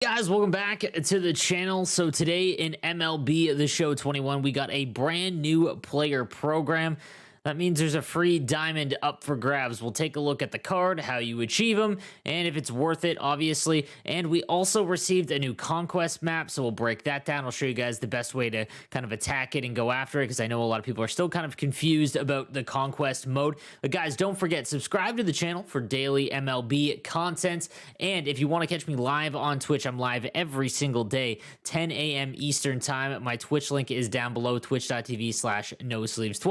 Guys, welcome back to the channel. So today in MLB the Show 21, we got a brand new player program. That means there's a free diamond up for grabs. We'll take a look at the card, how you achieve them, and if it's worth it, obviously. And we also received a new Conquest Map, so we'll break that down. I'll show you guys the best way to kind of attack it and go after it, because I know a lot of people are still kind of confused about the Conquest mode. But guys, don't forget, subscribe to the channel for daily MLB content. And if you want to catch me live on Twitch, I'm live every single day, 10 a.m. Eastern time. My Twitch link is down below, twitch.tv/nosleeves12.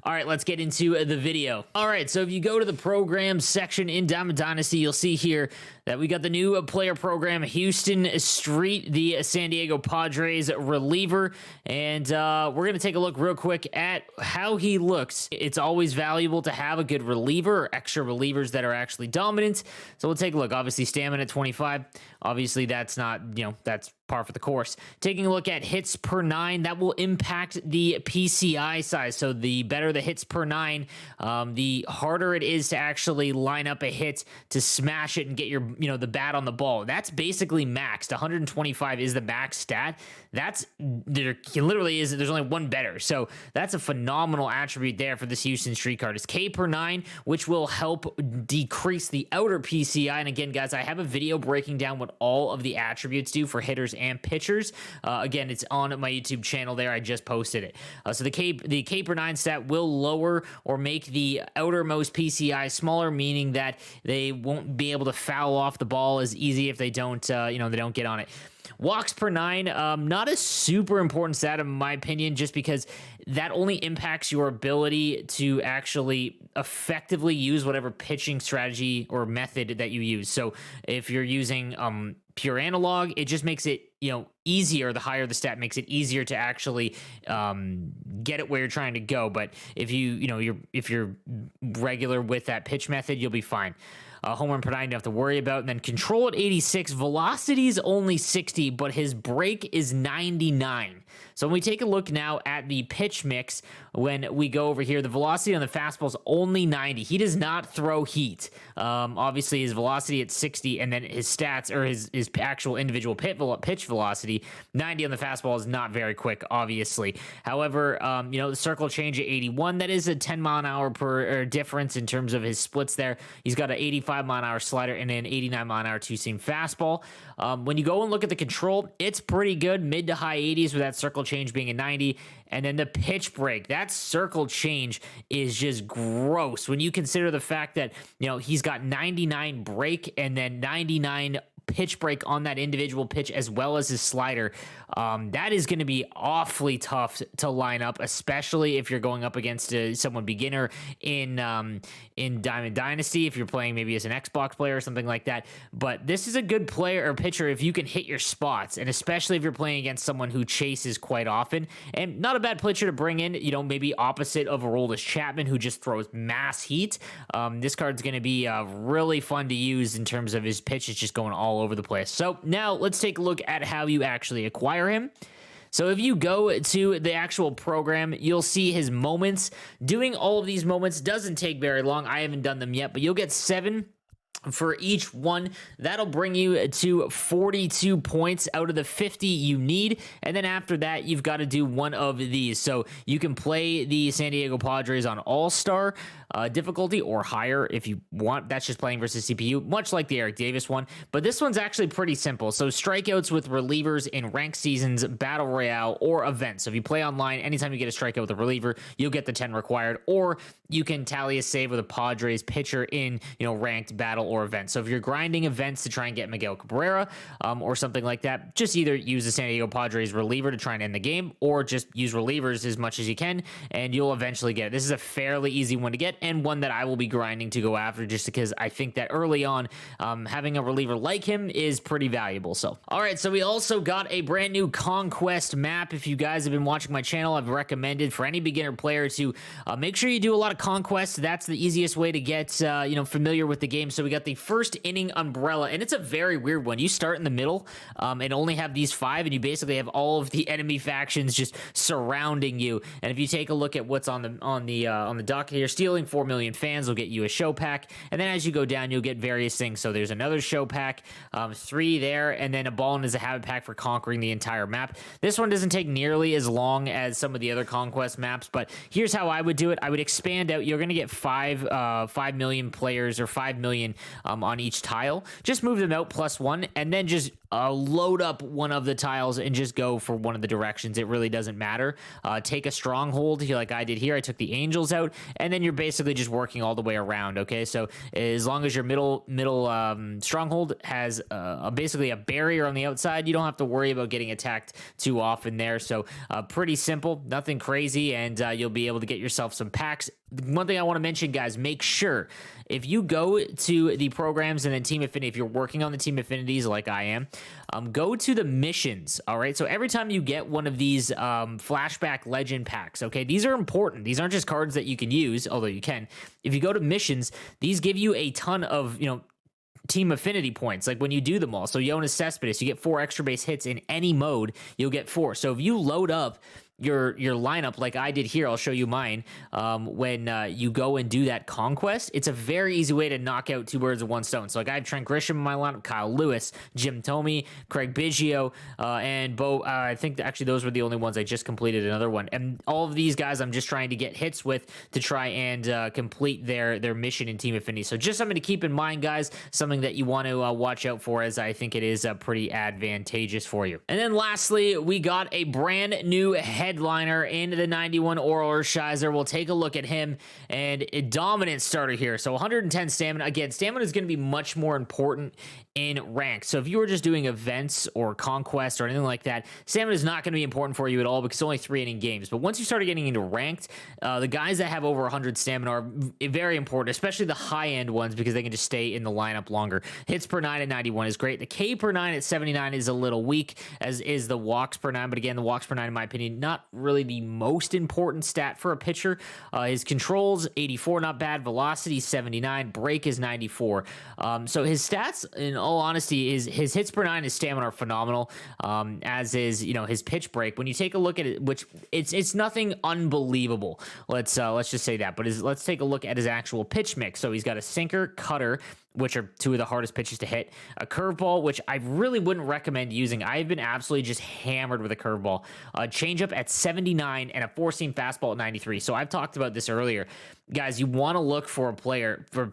All right, let's get into the video. All right, so if you go to the programs section in Diamond Dynasty, you'll see here that we got the new player program, Huston Street, the San Diego Padres reliever, and we're going to take a look real quick at how he looks. It's always valuable to have a good reliever or extra relievers that are actually dominant, so we'll take a look. Obviously, stamina at 25. Obviously, that's not, that's par for the course. Taking a look at hits per 9, that will impact the PCI size. So the better the hits per 9, the harder it is to actually line up a hit to smash it and get your, the bat on the ball. That's basically maxed. 125 is the max stat. There literally is, there's only one better. So that's a phenomenal attribute there for this Huston Street card. It's K per 9, which will help decrease the outer PCI. And again, guys, I have a video breaking down what all of the attributes do for hitters and pitchers. Again, it's on my YouTube channel there. I just posted it. So the K per 9 stat will lower or make the outermost PCI smaller, meaning that they won't be able to foul off the ball as easy if they don't, they don't get on it. Walks per 9, not a super important stat in my opinion, just because that only impacts your ability to actually effectively use whatever pitching strategy or method that you use. So if you're using pure analog, it just makes it easier. The higher the stat makes it easier to actually get it where you're trying to go. But if if you're regular with that pitch method, you'll be fine. Home run per 9 you don't have to worry about. And then control at 86, velocity is only 60, but his break is 99. So when we take a look now at the pitch mix, when we go over here, the velocity on the fastball is only 90. He does not throw heat. Obviously, his velocity at 60, and then his stats, or his actual individual pitch velocity, 90 on the fastball is not very quick, obviously. However, the circle change at 81, that is a 10 mile an hour per difference in terms of his splits there. He's got an 85 mile an hour slider and an 89 mile an hour two-seam fastball. When you go and look at the control, it's pretty good, mid to high 80s with that circle change being a 90. And then the pitch break, that circle change is just gross when you consider the fact that, he's got 99 break and then 99 pitch break on that individual pitch as well as his slider. That is going to be awfully tough to line up, especially if you're going up against someone beginner in Diamond Dynasty, if you're playing maybe as an Xbox player or something like that. But this is a good player or pitcher if you can hit your spots, and especially if you're playing against someone who chases quite often. And not a bad pitcher to bring in, maybe opposite of Aroldis Chapman, who just throws mass heat. This card's going to be really fun to use in terms of his pitch. It's just going all over the place. So now let's take a look at how you actually acquire him. So if you go to the actual program, you'll see his moments. Doing all of these moments doesn't take very long. I haven't done them yet, but you'll get 7 for each one. That'll bring you to 42 points out of the 50 you need. And then after that, you've got to do one of these. So you can play the San Diego Padres on All-Star difficulty or higher if you want. That's just playing versus CPU, much like the Eric Davis one. But this one's actually pretty simple. So strikeouts with relievers in ranked seasons, battle royale, or events. So if you play online, anytime you get a strikeout with a reliever, you'll get the 10 required. Or you can tally a save with a Padres pitcher in ranked battle or event. So if you're grinding events to try and get Miguel Cabrera or something like that, just either use the San Diego Padres reliever to try and end the game, or just use relievers as much as you can, and you'll eventually get it. This is a fairly easy one to get, and one that I will be grinding to go after, just because I think that early on, having a reliever like him is pretty valuable. So, all right, so we also got a brand new Conquest Map. If you guys have been watching my channel, I've recommended for any beginner player to make sure you do a lot of Conquest. That's the easiest way to get familiar with the game. So we got got the first inning umbrella, and it's a very weird one. You start in the middle and only have these 5, and you basically have all of the enemy factions just surrounding you. And if you take a look at what's on the docket here, stealing 4 million fans will get you a show pack, and then as you go down, you'll get various things. So there's another show pack, 3 there, and then a ball is a habit pack for conquering the entire map. This one doesn't take nearly as long as some of the other conquest maps, but here's how I would do it. I would expand out. You're going to get 5 million players, or 5 million on each tile. Just move them out +1, and then just load up one of the tiles and just go for one of the directions. It really doesn't matter. Take a stronghold here like I did here. I took the angels out, and then you're basically just working all the way around. Okay, so as long as your middle stronghold has basically a barrier on the outside, you don't have to worry about getting attacked too often there. So pretty simple, nothing crazy, and you'll be able to get yourself some packs. One thing I want to mention, guys, make sure if you go to the programs and then Team Affinity, if you're working on the Team Affinities like I am, go to the missions, all right? So every time you get one of these flashback legend packs, okay, these are important. These aren't just cards that you can use, although you can. If you go to missions, these give you a ton of, Team Affinity points, like when you do them all. So Jonas Cespedes, you get 4 extra base hits in any mode, you'll get 4. So if you load up your lineup like I did here, I'll show you mine, when you go and do that conquest, it's a very easy way to knock out 2 birds with 1 stone. So like I have Trent Grisham in my lineup, Kyle Lewis, Jim Thome, Craig Biggio, and Bo. I think actually those were the only ones. I just completed another one, and all of these guys I'm just trying to get hits with to try and complete their mission in Team Affinity. So just something to keep in mind, guys, something that you want to watch out for, as I think it is pretty advantageous for you. And then lastly, we got a brand new headliner in the 91 Oral Shizer. We'll take a look at him, and a dominant starter here. So 110 stamina. Again, stamina is going to be much more important in rank. So if you were just doing events or conquest or anything like that, stamina is not going to be important for you at all, because it's only 3 inning games. But once you start getting into ranked, the guys that have over 100 stamina are very important, especially the high-end ones, because they can just stay in the lineup longer. Hits per 9 at 91 is great. The K per 9 at 79 is a little weak, as is the walks per 9. But again, the walks per 9, in my opinion, not really the most important stat for a pitcher. His controls, 84, not bad. Velocity, 79. Break is 94. So his stats, in all honesty, is his hits per 9, his stamina are phenomenal, as is his pitch break. When you take a look at it, which it's nothing unbelievable, let's just say that, but let's take a look at his actual pitch mix. So he's got a sinker, cutter, which are 2 of the hardest pitches to hit, a curveball, which I really wouldn't recommend using. I've been absolutely just hammered with a curveball, a changeup at 79, and a 4-seam fastball at 93. So I've talked about this earlier. Guys, you want to look for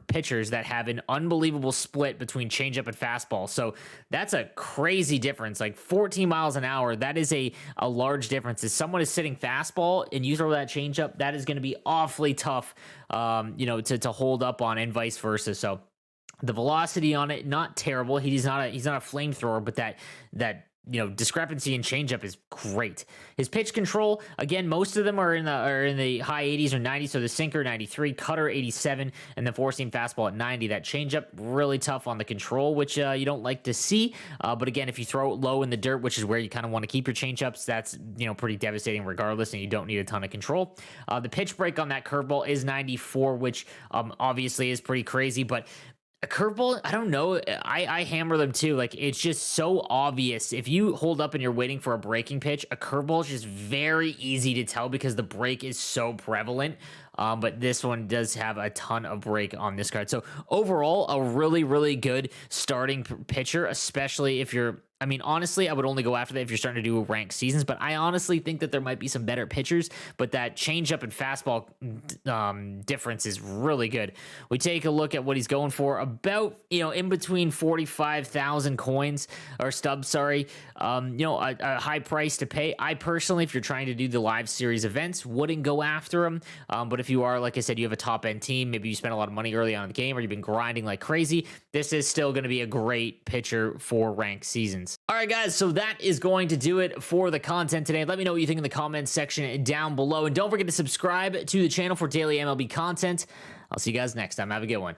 pitchers that have an unbelievable split between changeup and fastball. So that's a crazy difference, like 14 miles an hour. That is a large difference. If someone is sitting fastball and you throw that changeup, that is going to be awfully tough, to hold up on, and vice versa. So the velocity on it, not terrible. He's not a flamethrower, but that discrepancy in changeup is great. His pitch control, again, most of them are in the high 80s or 90s. So the sinker 93, cutter 87, and the 4-seam fastball at 90. That changeup really tough on the control, which you don't like to see. But again, if you throw it low in the dirt, which is where you kind of want to keep your changeups, that's pretty devastating regardless, and you don't need a ton of control. The pitch break on that curveball is 94, which obviously is pretty crazy, but a curveball, I don't know. I hammer them too. Like, it's just so obvious. If you hold up and you're waiting for a breaking pitch, a curveball is just very easy to tell because the break is so prevalent. But this one does have a ton of break on this card. So overall, a really, really good starting pitcher, especially if you're, honestly, I would only go after that if you're starting to do ranked seasons, but I honestly think that there might be some better pitchers, but that changeup and fastball difference is really good. We take a look at what he's going for, about, in between 45,000 coins, or stubs, sorry, a high price to pay. I personally, if you're trying to do the live series events, wouldn't go after him, but if you are, like I said, you have a top-end team, maybe you spent a lot of money early on in the game, or you've been grinding like crazy, this is still going to be a great pitcher for ranked seasons. All right, guys, so that is going to do it for the content today. Let me know what you think in the comments section down below, and don't forget to subscribe to the channel for daily MLB content. I'll see you guys next time. Have a good one.